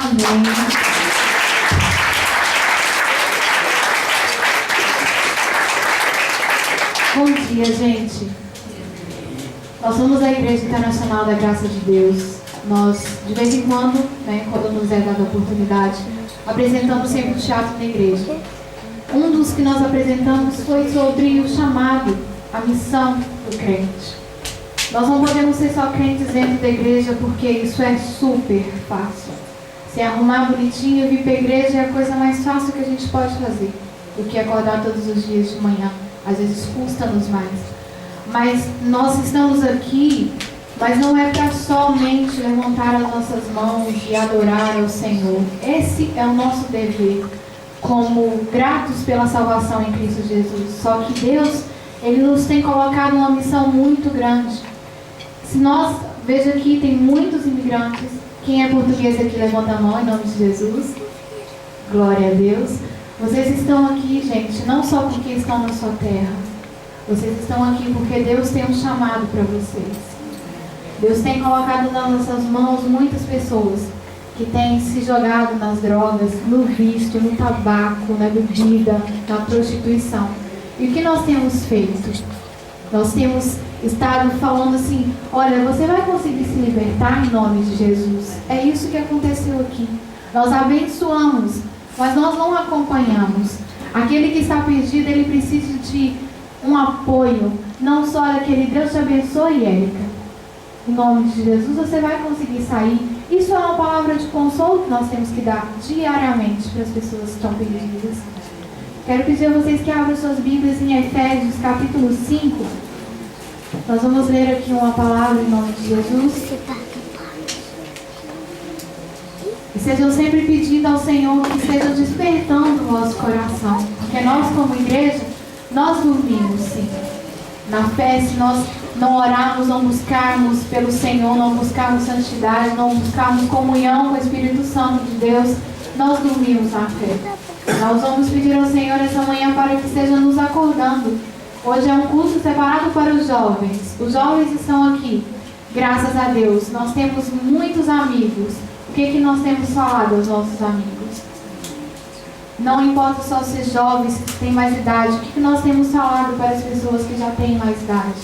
Amém. Bom dia, gente. Nós somos a Igreja Internacional da Graça de Deus. Nós, de vez em quando, quando nos é dada a oportunidade, apresentamos sempre o teatro na igreja. Um dos que nós apresentamos foi sobre o chamado, a missão do crente. Nós não podemos ser só crentes dentro da igreja, porque isso é super fácil. Se arrumar bonitinho e vir para a igreja é a coisa mais fácil que a gente pode fazer, do que acordar todos os dias de manhã. Às vezes custa-nos mais. Mas nós estamos aqui, mas não é para somente levantar as nossas mãos e adorar ao Senhor. Esse é o nosso dever, como gratos pela salvação em Cristo Jesus. Só que Deus, Ele nos tem colocado uma missão muito grande. Se nós, veja aqui, tem muitos imigrantes. Quem é português aqui, levanta a mão em nome de Jesus. Glória a Deus. Vocês estão aqui, gente, não só porque estão na sua terra. Vocês estão aqui porque Deus tem um chamado para vocês. Deus tem colocado nas nossas mãos muitas pessoas que têm se jogado nas drogas, no vício, no tabaco, na bebida, na prostituição. E o que nós temos feito? Nós temos estado falando assim, olha, você vai conseguir se libertar em nome de Jesus. É isso que aconteceu aqui. Nós abençoamos, mas nós não acompanhamos. Aquele que está perdido, ele precisa de um apoio. Não só aquele Deus te abençoe, Érica. Em nome de Jesus, você vai conseguir sair. Isso é uma palavra de consolo que nós temos que dar diariamente para as pessoas que estão perdidas. Quero pedir a vocês que abram suas Bíblias em Efésios, capítulo 5. Nós vamos ler aqui uma palavra em nome de Jesus. E sejam sempre pedindo ao Senhor que esteja despertando o nosso coração. Porque nós, como igreja, nós dormimos, sim. Na fé, se nós não orarmos, não buscarmos pelo Senhor, não buscarmos santidade, não buscarmos comunhão com o Espírito Santo de Deus, nós dormimos na fé. Nós vamos pedir ao Senhor essa manhã para que esteja nos acordando. Hoje é um curso separado para os jovens. Os jovens estão aqui. Graças a Deus. Nós temos muitos amigos. O que nós temos falado aos nossos amigos? Não importa só ser jovens, que têm mais idade. O que nós temos falado para as pessoas que já têm mais idade?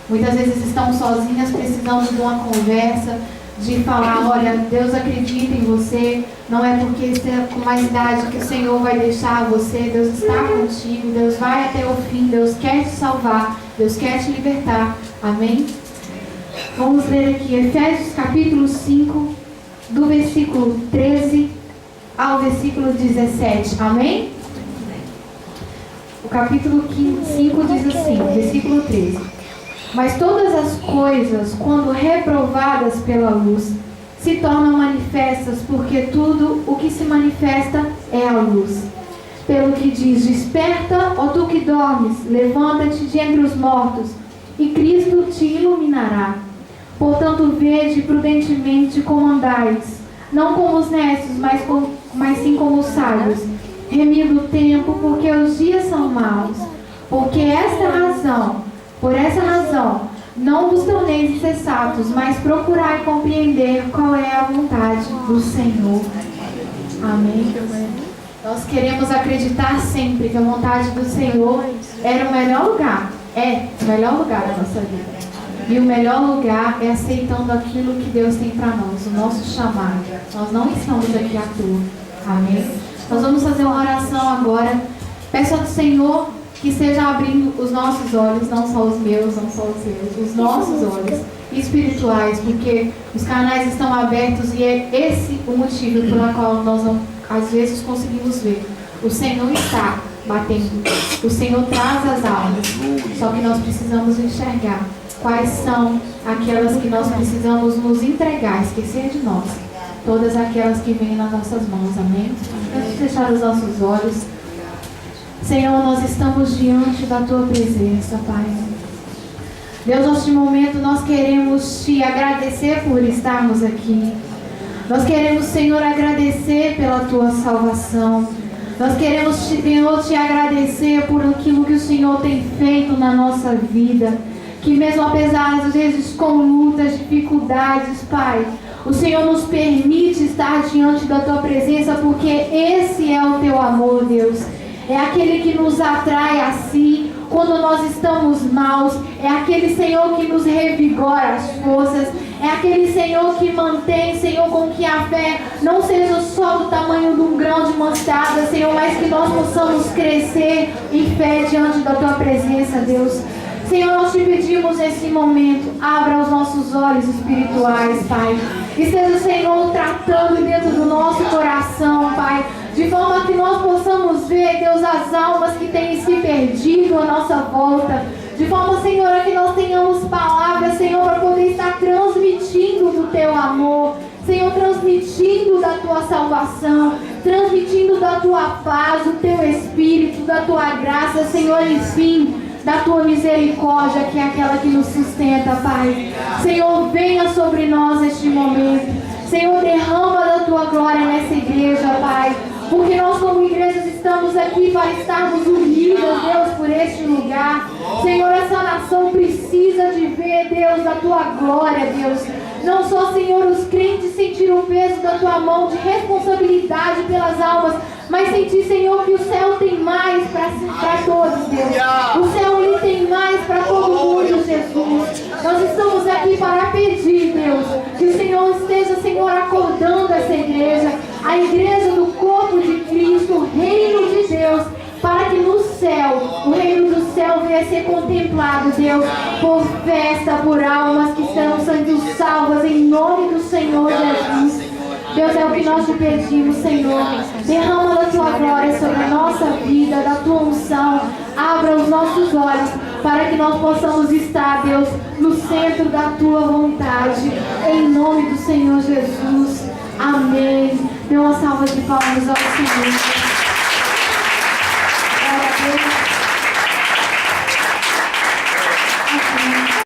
Muitas vezes estão sozinhas, precisando de uma conversa, de falar, olha, Deus acredita em você, não é porque está com mais idade que o Senhor vai deixar você, Deus está contigo, Deus vai até o fim, Deus quer te salvar, Deus quer te libertar, amém? Vamos ler aqui Efésios capítulo 5, do versículo 13 ao versículo 17, amém? O capítulo 5 diz assim, versículo 13. Mas todas as coisas, quando reprovadas pela luz, se tornam manifestas, porque tudo o que se manifesta é a luz. Pelo que diz, desperta, ó tu que dormes, levanta-te de entre os mortos, e Cristo te iluminará. Portanto, vede prudentemente como andais, não como os necios, mas sim como os sábios, remindo o tempo, porque os dias são maus. Por essa razão, não vos torneis insensatos, mas procurai compreender qual é a vontade do Senhor. Amém. Nós queremos acreditar sempre que a vontade do Senhor era o melhor lugar. É o melhor lugar da nossa vida. E o melhor lugar é aceitando aquilo que Deus tem para nós, o nosso chamado. Nós não estamos aqui à toa. Amém. Nós vamos fazer uma oração agora. Peço ao Senhor que esteja abrindo os nossos olhos, não só os meus, não só os seus, os nossos olhos espirituais, porque os canais estão abertos e é esse o motivo pelo qual nós não, às vezes conseguimos ver. O Senhor está batendo, o Senhor traz as almas, só que nós precisamos enxergar quais são aquelas que nós precisamos nos entregar, esquecer de nós, todas aquelas que vêm nas nossas mãos, amém? Vamos fechar os nossos olhos. Senhor, nós estamos diante da Tua presença, Pai. Deus, neste momento nós queremos Te agradecer por estarmos aqui. Nós queremos, Senhor, agradecer pela Tua salvação. Nós queremos, Senhor, Te agradecer por aquilo que o Senhor tem feito na nossa vida. Que mesmo apesar, às vezes, com lutas, dificuldades, Pai, O Senhor nos permite estar diante da Tua presença, porque esse é o Teu amor, Deus. É aquele que nos atrai a Si quando nós estamos maus. É aquele, Senhor, que nos revigora as forças. É aquele, Senhor, que mantém, Senhor, com que a fé não seja só do tamanho de um grão de mostarda, Senhor, mas que nós possamos crescer em fé diante da Tua presença, Deus. Senhor, nós te pedimos nesse momento, abra os nossos olhos espirituais, Pai. Esteja, Senhor, tratando dentro do nosso coração, Pai, de forma que nós possamos ver, Deus, as almas que têm se perdido à nossa volta. De forma, Senhor, que nós tenhamos palavras, Senhor, para poder estar transmitindo do Teu amor. Senhor, transmitindo da Tua salvação, transmitindo da Tua paz, do Teu Espírito, da Tua graça, Senhor, enfim, da Tua misericórdia, que é aquela que nos sustenta, Pai. Senhor, venha sobre nós neste momento. Senhor, derrama da Tua glória nessa igreja, Pai. Porque nós, como igrejas, estamos aqui para estarmos unidos, Deus, por este lugar. Senhor, essa nação precisa de ver, Deus, da Tua glória, Deus. Não só, Senhor, os crentes sentir o peso da Tua mão de responsabilidade pelas almas, mas sentir, Senhor, que o céu tem mais para todos, Deus. O céu, Ele tem mais para todo mundo, Jesus. Nós estamos aqui para pedir, Deus, que o Senhor esteja, Senhor, acordando essa igreja, a igreja do corpo de Cristo, o reino de Deus, para que no céu, o reino do céu venha a ser contemplado, Deus, por festa, por almas que estão sendo salvas em nome do Senhor Jesus. Deus, é o que nós te pedimos, Senhor. Derrama a Tua glória sobre a nossa vida, da Tua unção. Abra os nossos olhos para que nós possamos estar, Deus, no centro da Tua vontade. Em nome do Senhor Jesus. Amém. Dê uma salva de palmas ao Senhor.